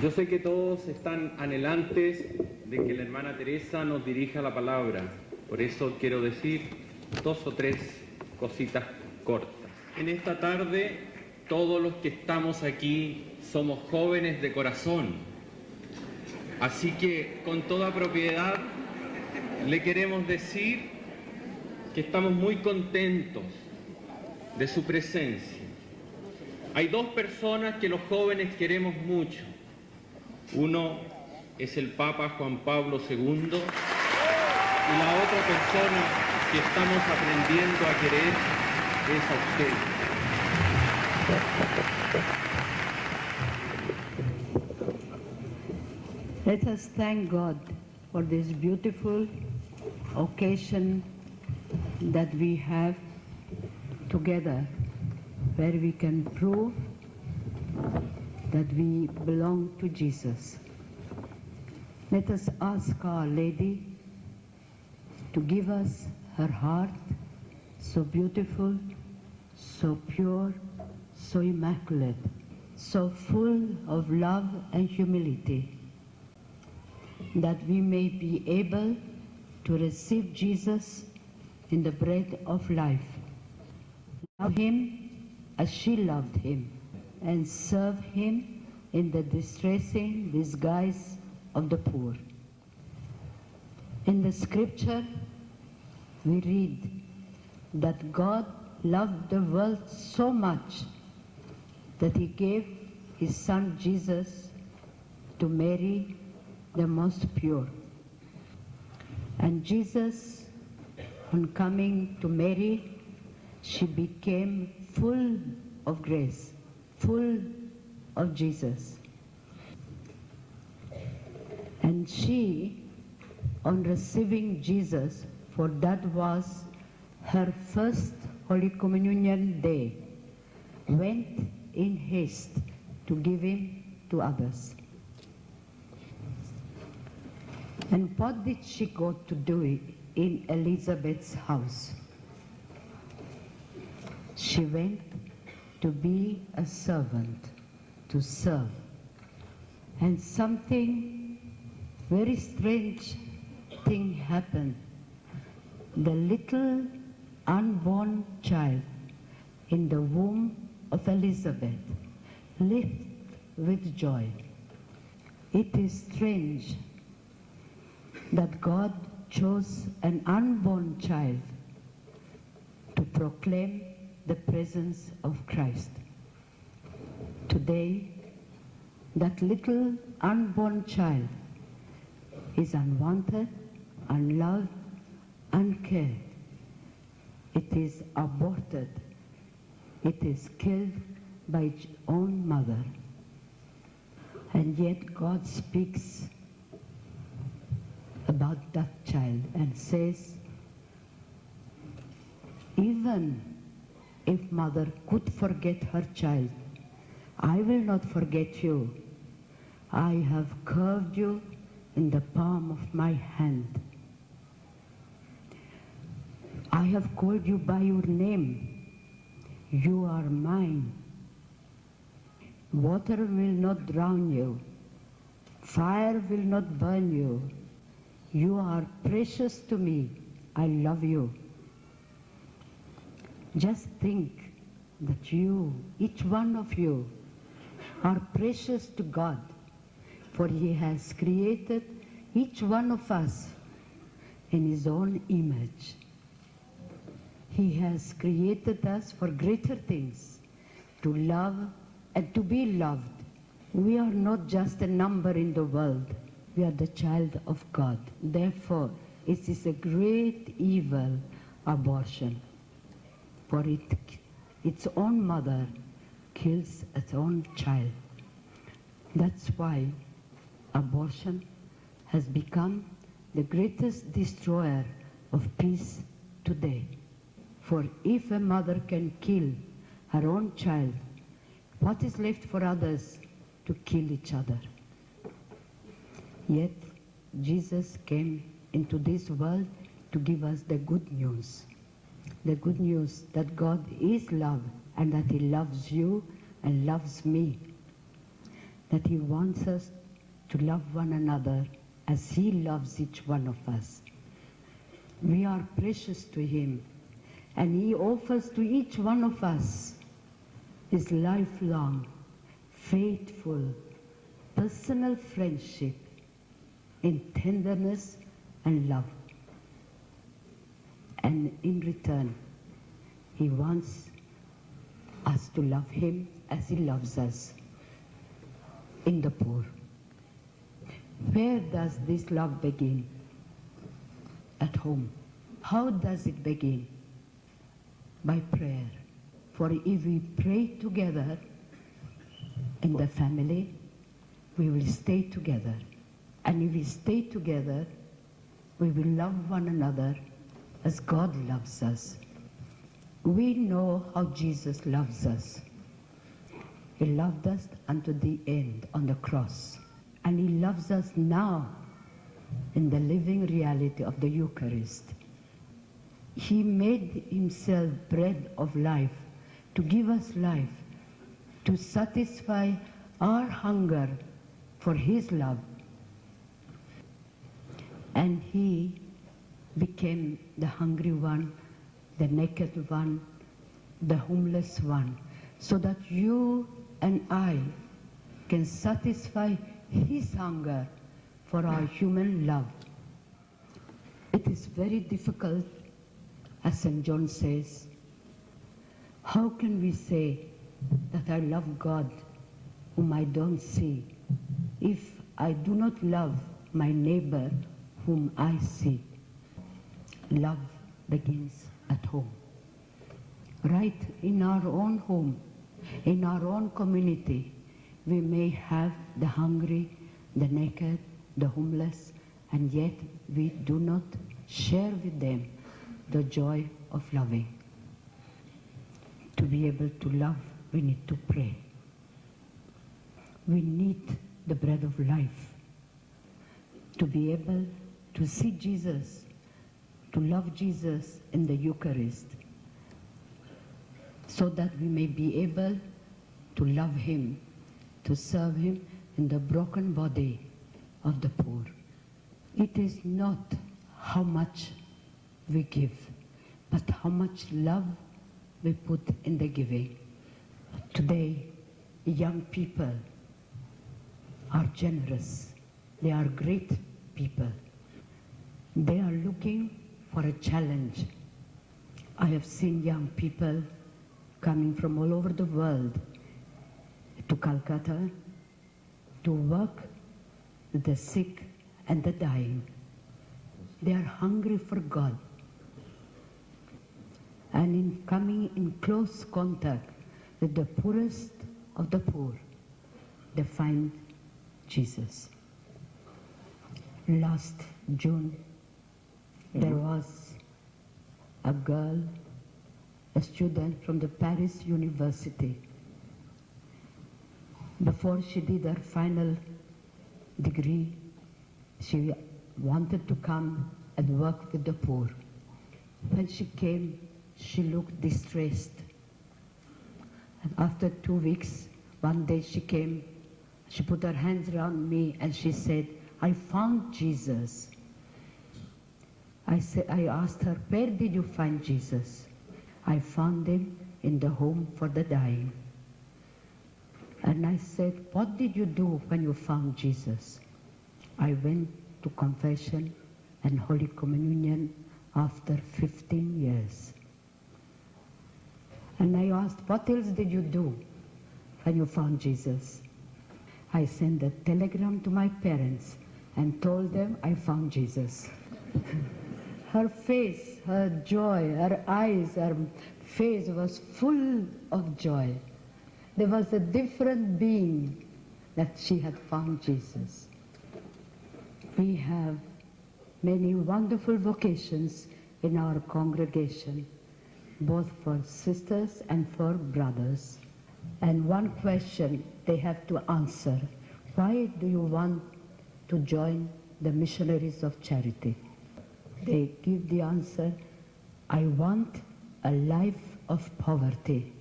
Yo sé que todos están anhelantes de que la hermana Teresa nos dirija la palabra, por eso quiero decir 2 o 3 cositas cortas. En esta tarde, todos los que estamos aquí somos jóvenes de corazón, así que con toda propiedad le queremos decir que estamos muy contentos de su presencia. Hay 2 personas que los jóvenes queremos mucho. Uno es el Papa Juan Pablo II y la otra persona que estamos aprendiendo a querer es a usted. Let us thank God for this beautiful occasion that we have together, where we can prove that we belong to Jesus. Let us ask Our Lady to give us her heart, so beautiful, so pure, so immaculate, so full of love and humility, that we may be able to receive Jesus in the bread of life, love him as she loved him, and serve him in the distressing disguise of the poor. In the scripture, we read that God loved the world so much that he gave his son Jesus to Mary, the most pure. And Jesus, on coming to Mary, she became full of grace, full of Jesus. And she, on receiving Jesus, for that was her first Holy Communion day, went in haste to give him to others. And what did she go to do in Elizabeth's house? She went to be a servant, to serve. And something very strange thing happened. The little unborn child in the womb of Elizabeth leaped with joy. It is strange that God chose an unborn child to proclaim the presence of Christ. Today, that little unborn child is unwanted, unloved, uncared. It is aborted. It is killed by its own mother. And yet God speaks about that child and says, even if mother could forget her child, I will not forget you. I have curved you in the palm of my hand. I have called you by your name. You are mine. Water will not drown you. Fire will not burn you. You are precious to me. I love you. Just think that you, each one of you, are precious to God, for he has created each one of us in his own image. He has created us for greater things, to love and to be loved. We are not just a number in the world. We are the child of God. Therefore, it is a great evil, abortion. For its own mother kills its own child. That's why abortion has become the greatest destroyer of peace today. For if a mother can kill her own child, what is left for others to kill each other? Yet Jesus came into this world to give us the good news. The good news that God is love and that he loves you and loves me. that He wants us to love one another as He loves each one of us. We are precious to Him, and He offers to each one of us His lifelong, faithful, personal friendship in tenderness and love. And in return, He wants us to love Him as He loves us in the poor. Where does this love begin? At home. How does it begin? By prayer. For if we pray together in the family, we will stay together. And if we stay together, we will love one another as God loves us. We know how Jesus loves us. He loved us unto the end on the cross. And He loves us now in the living reality of the Eucharist. He made Himself bread of life to give us life, to satisfy our hunger for His love. And He became the hungry one, the naked one, the homeless one, so that you and I can satisfy His hunger for our human love. It is very difficult, as St. John says. How can we say that I love God whom I don't see if I do not love my neighbor whom I see? Love begins at home. Right in our own home, in our own community, we may have the hungry, the naked, the homeless, and yet we do not share with them the joy of loving. To be able to love, we need to pray. We need the bread of life. To be able to see Jesus, to love Jesus in the Eucharist, so that we may be able to love Him, to serve Him in the broken body of the poor. It is not how much we give, but how much love we put in the giving. Today, young people are generous. They are great people. They are looking for a challenge. I have seen young people coming from all over the world to Calcutta to work with the sick and the dying. They are hungry for God. And in coming in close contact with the poorest of the poor, they find Jesus. Last June, there was a girl, a student from the Paris University. Before she did her final degree, she wanted to come and work with the poor. When she came, she looked distressed. And after 2 weeks, one day she came, she put her hands around me and she said, I found Jesus. I asked her, where did you find Jesus? I found Him in the home for the dying. And I said, what did you do when you found Jesus? I went to confession and Holy Communion after 15 years. And I asked, what else did you do when you found Jesus? I sent a telegram to my parents and told them I found Jesus. Her face, her joy, her eyes, her face was full of joy. There was a different being that she had found Jesus. We have many wonderful vocations in our congregation, both for sisters and for brothers. And one question they have to answer, why do you want to join the Missionaries of Charity? They give the answer, I want a life of poverty,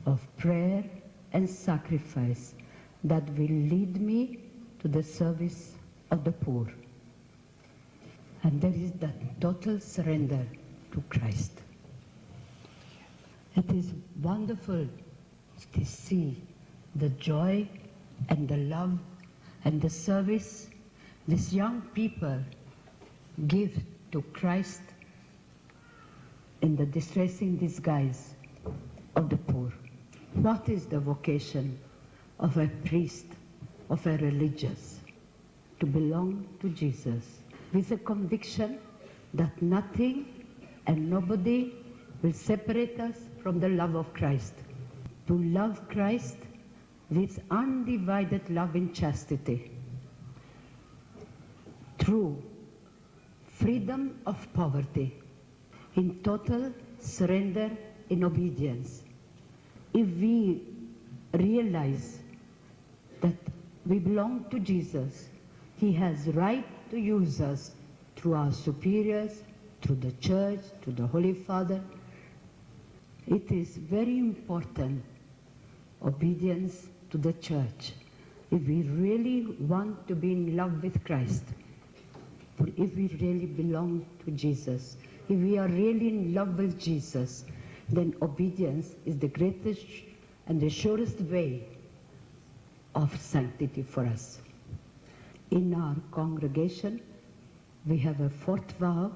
of prayer and sacrifice, that will lead me to the service of the poor. And there is that total surrender to Christ. It is wonderful to see the joy and the love and the service these young people give to Christ in the distressing disguise of the poor. What is the vocation of a priest, of a religious? To belong to Jesus with a conviction that nothing and nobody will separate us from the love of Christ. To love Christ with undivided love in chastity. True freedom of poverty, in total surrender in obedience. If we realize that we belong to Jesus, He has right to use us through our superiors, through the church, through the Holy Father. It is very important, obedience to the church. If we really want to be in love with Christ, if we really belong to Jesus, if we are really in love with Jesus, then obedience is the greatest and the surest way of sanctity for us. In our congregation, we have a fourth vow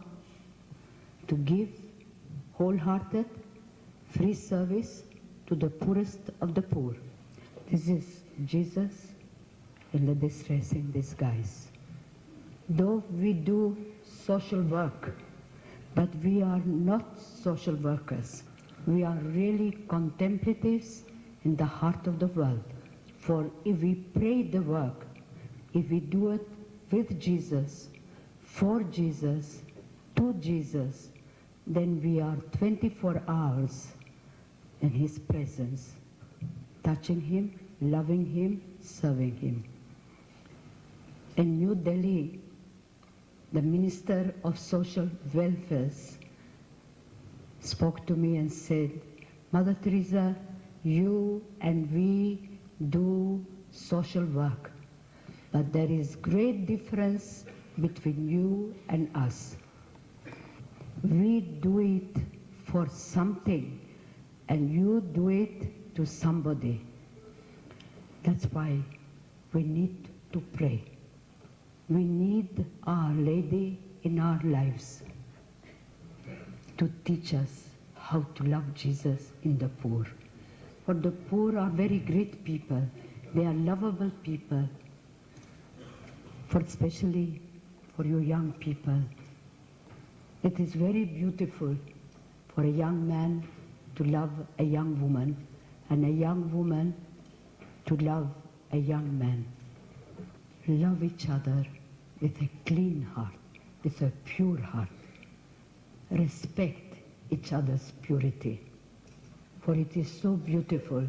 to give wholehearted, free service to the poorest of the poor. This is Jesus in the distressing disguise. Though we do social work, but we are not social workers. We are really contemplatives in the heart of the world. For if we pray the work, if we do it with Jesus, for Jesus, to Jesus, then we are 24 hours in His presence, touching Him, loving Him, serving Him. In New Delhi, the Minister of Social Welfare spoke to me and said, Mother Teresa, you and we do social work, but there is great difference between you and us. We do it for something, and you do it to somebody. That's why we need to pray. We need Our Lady in our lives to teach us how to love Jesus in the poor. For the poor are very great people. They are lovable people. For especially for you young people, it is very beautiful for a young man to love a young woman and a young woman to love a young man. Love each other with a clean heart, with a pure heart. Respect each other's purity. For it is so beautiful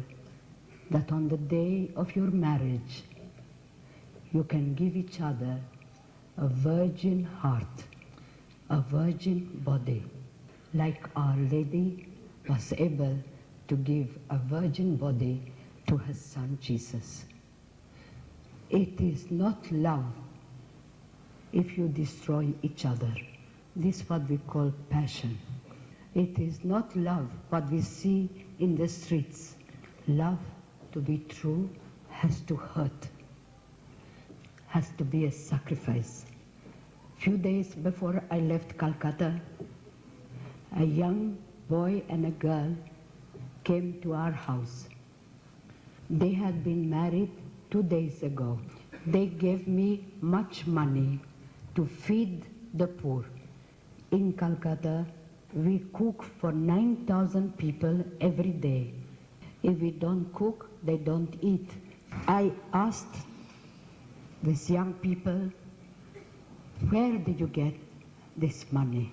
that on the day of your marriage, you can give each other a virgin heart, a virgin body, like Our Lady was able to give a virgin body to her Son Jesus. It is not love if you destroy each other. This is what we call passion. It is not love what we see in the streets. Love, to be true, has to hurt, has to be a sacrifice. Few days before I left Calcutta, a young boy and a girl came to our house. They had been married 2 days ago. They gave me much money to feed the poor. In Calcutta, we cook for 9,000 people every day. If we don't cook, they don't eat. I asked these young people, where did you get this money?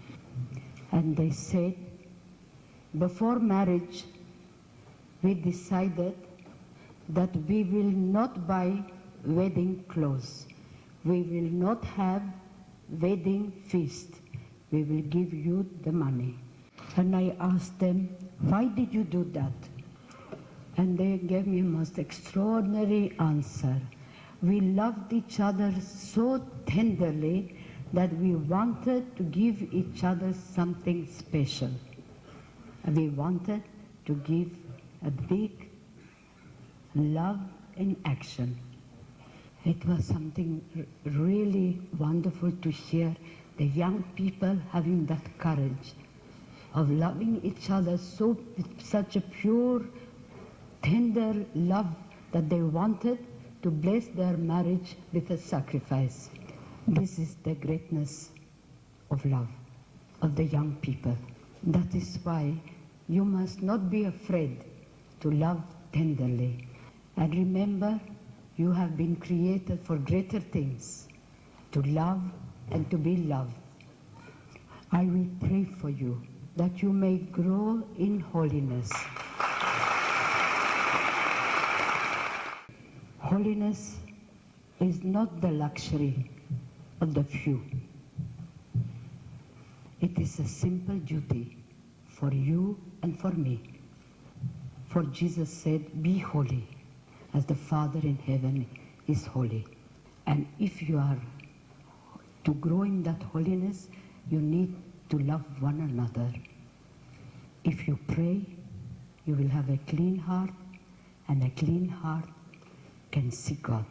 And they said, before marriage, we decided that we will not buy wedding clothes. We will not have wedding feast. We will give you the money. And I asked them, why did you do that? And they gave me a most extraordinary answer. We loved each other so tenderly that we wanted to give each other something special. We wanted to give a big love in action. It was something really wonderful to hear the young people having that courage of loving each other so with such a pure, tender love that they wanted to bless their marriage with a sacrifice. This is the greatness of love of the young people. That is why you must not be afraid to love tenderly. And remember, you have been created for greater things, to love and to be loved. I will pray for you that you may grow in holiness. Holiness is not the luxury of the few. It is a simple duty for you and for me. For Jesus said, be holy as the Father in heaven is holy. And if you are to grow in that holiness, you need to love one another. If you pray, you will have a clean heart, and a clean heart can see God.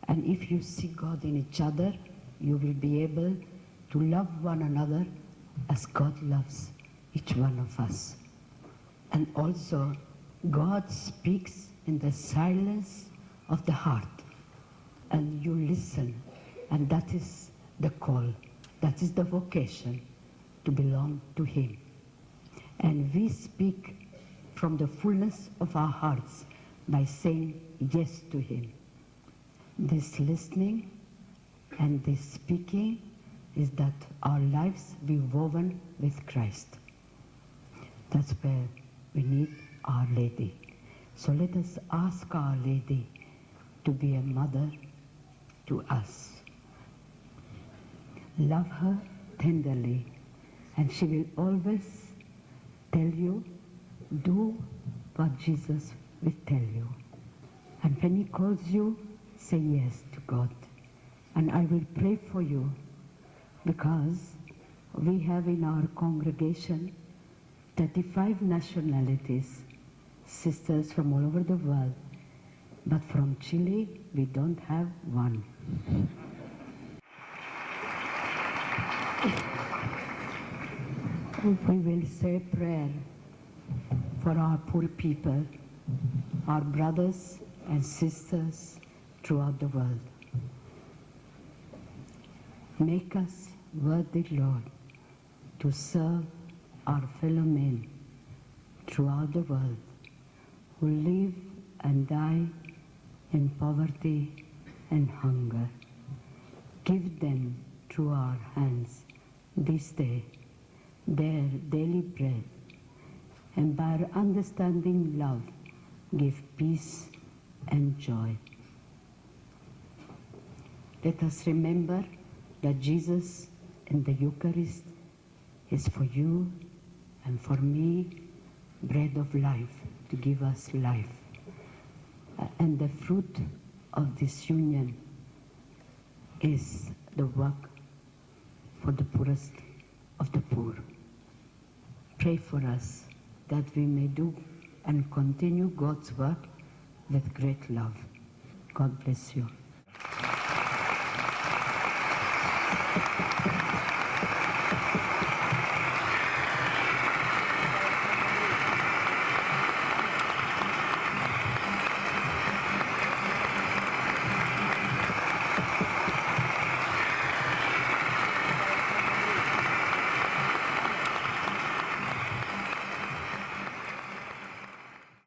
And if you see God in each other, you will be able to love one another as God loves each one of us. And also, God speaks in the silence of the heart, and you listen, and that is the call, that is the vocation to belong to Him. And we speak from the fullness of our hearts by saying yes to Him. This listening and this speaking is that our lives be woven with Christ. That's where we need Our Lady. So let us ask Our Lady to be a mother to us. Love her tenderly, and she will always tell you, do what Jesus will tell you. And when He calls you, say yes to God. And I will pray for you, because we have in our congregation 35 nationalities, sisters from all over the world, but from Chile we don't have one. We will say a prayer for our poor people, our brothers and sisters throughout the world. Make us worthy, Lord, to serve our fellow men throughout the world who live and die in poverty and hunger. Give them through our hands this day their daily bread, and by our understanding love, give peace and joy. Let us remember that Jesus in the Eucharist is for you and for me bread of life, to give us life. And the fruit of this union is the work for the poorest of the poor. Pray for us that we may do and continue God's work with great love. God bless you.